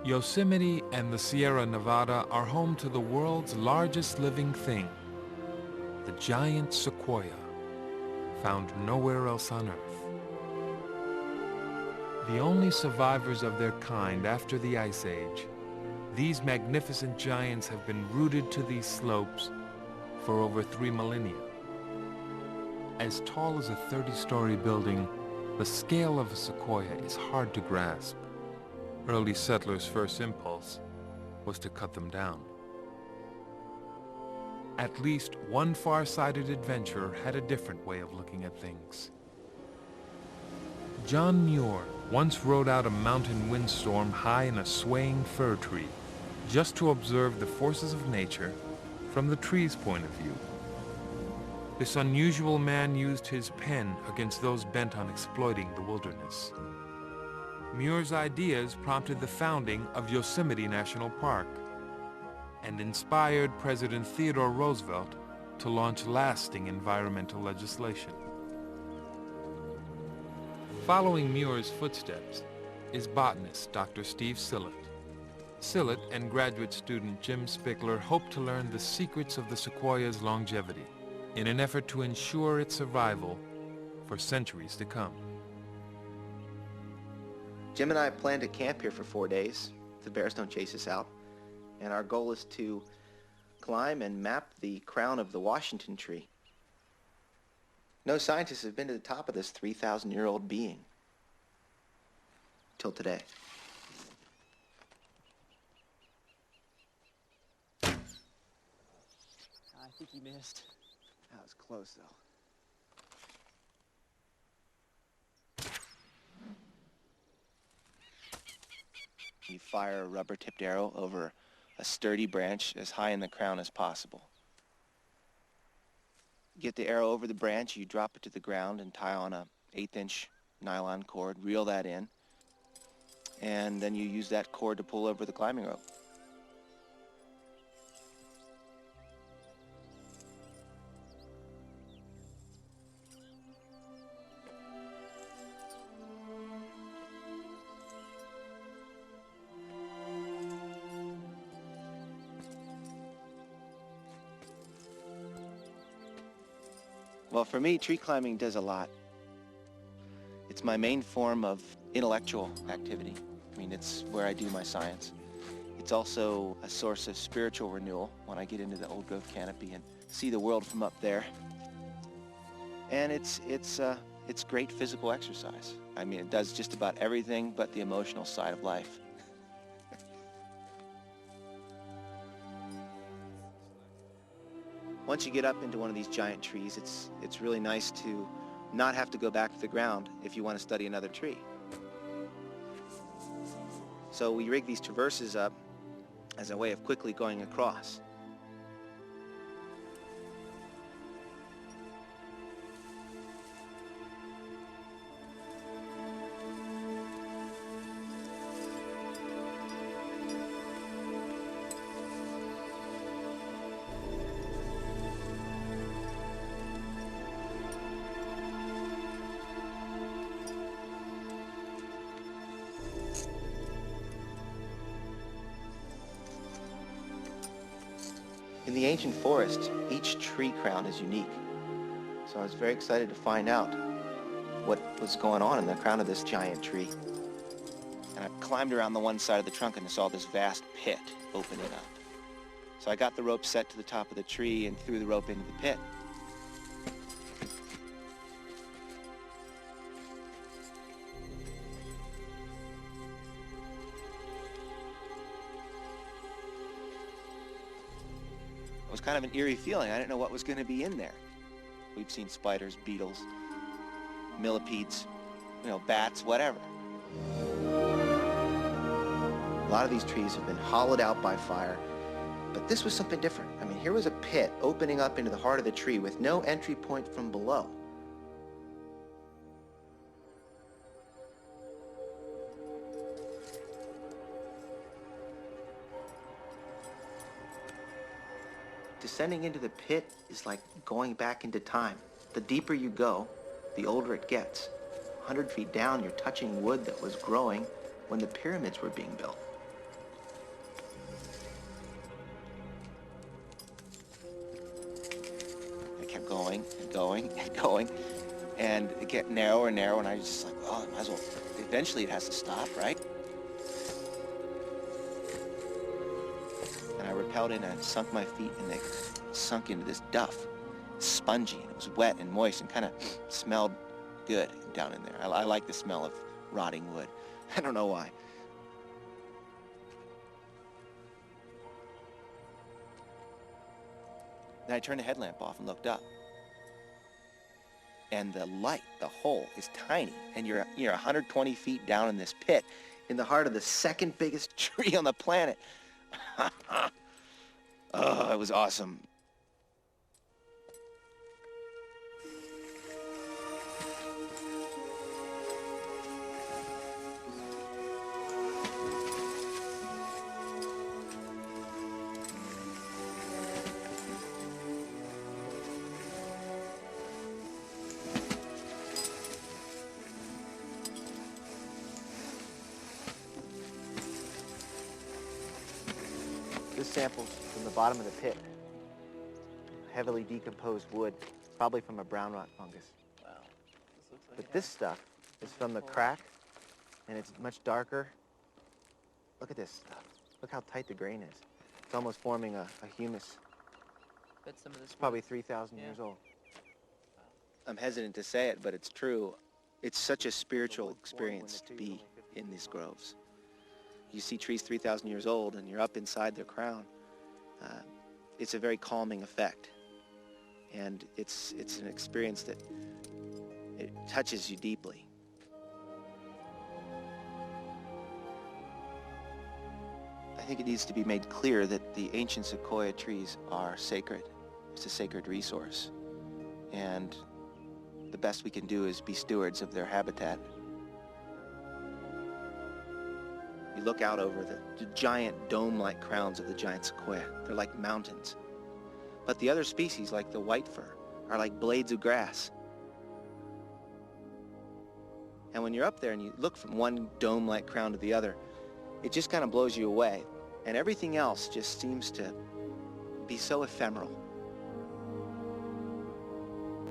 Yosemite and the Sierra Nevada are home to the world's largest living thing, the giant sequoia, found nowhere else on Earth. The only survivors of their kind after the Ice Age, these magnificent giants have been rooted to these slopes for over 3 millennia. As tall as a 30-story building, the scale of a sequoia is hard to grasp. Early settlers' first impulse was to cut them down. At least one far-sighted adventurer had a different way of looking at things. John Muir once rode out a mountain windstorm high in a swaying fir tree, just to observe the forces of nature from the tree's point of view. This unusual man used his pen against those bent on exploiting the wilderness. Muir's ideas prompted the founding of Yosemite National Park and inspired President Theodore Roosevelt to launch lasting environmental legislation. Following Muir's footsteps is botanist Dr. Steve Sillett. Sillett and graduate student Jim Spickler hope to learn the secrets of the sequoia's longevity in an effort to ensure its survival for centuries to come. Jim and I plan to camp here for 4 days if the bears don't chase us out. And our goal is to climb and map the crown of the Washington tree. No scientists have been to the top of this 3,000-year-old being till today. I think he missed. That was close, though. You fire a rubber-tipped arrow over a sturdy branch as high in the crown as possible. Get the arrow over the branch, you drop it to the ground and tie on a 1/8-inch nylon cord, reel that in, and then you use that cord to pull over the climbing rope. Well, for me, tree climbing does a lot. It's my main form of intellectual activity. I mean, it's where I do my science. It's also a source of spiritual renewal when I get into the old-growth canopy and see the world from up there. And it's great physical exercise. I mean, it does just about everything but the emotional side of life. Once you get up into one of these giant trees, it's really nice to not have to go back to the ground if you want to study another tree. So we rig these traverses up as a way of quickly going across. In the ancient forest, each tree crown is unique. So I was very excited to find out what was going on in the crown of this giant tree. And I climbed around the one side of the trunk and saw this vast pit opening up. So I got the rope set to the top of the tree and threw the rope into the pit. It was kind of an eerie feeling. I didn't know what was going to be in there. We've seen spiders, beetles, millipedes, bats, whatever. A lot of these trees have been hollowed out by fire, but this was something different. I mean, here was a pit opening up into the heart of the tree with no entry point from below. Descending into the pit is like going back into time. The deeper you go, the older it gets. 100 feet down, you're touching wood that was growing when the pyramids were being built. going and going and going, and it get narrower and narrower, and I was just like, well, I might as well, eventually it has to stop, right? And I rappelled in and sunk my feet, and they sunk into this duff, spongy, and it was wet and moist and kind of smelled good down in there. I like the smell of rotting wood. I don't know why. Then I turned the headlamp off and looked up. And the light, the hole, is tiny. And you're 120 feet down in this pit in the heart of the second biggest tree on the planet. Oh, it was awesome. This sample's from the bottom of the pit. Heavily decomposed wood, probably from a brown rot fungus. Wow. This looks like But this stuff is from the crack, and it's much darker. Look at this stuff. Look how tight the grain is. It's almost forming a humus. Bet some of this It's probably 3,000 years old. I'm hesitant to say it, but it's true. It's such a spiritual experience to be in these groves. You see trees 3,000 years old, and you're up inside their crown. It's a very calming effect, and it's an experience that it touches you deeply. I think it needs to be made clear that the ancient sequoia trees are sacred. It's a sacred resource, and the best we can do is be stewards of their habitat. You look out over the giant dome-like crowns of the giant sequoia. They're like mountains. But the other species, like the white fir, are like blades of grass. And when you're up there and you look from one dome-like crown to the other, it just kind of blows you away. And everything else just seems to be so ephemeral.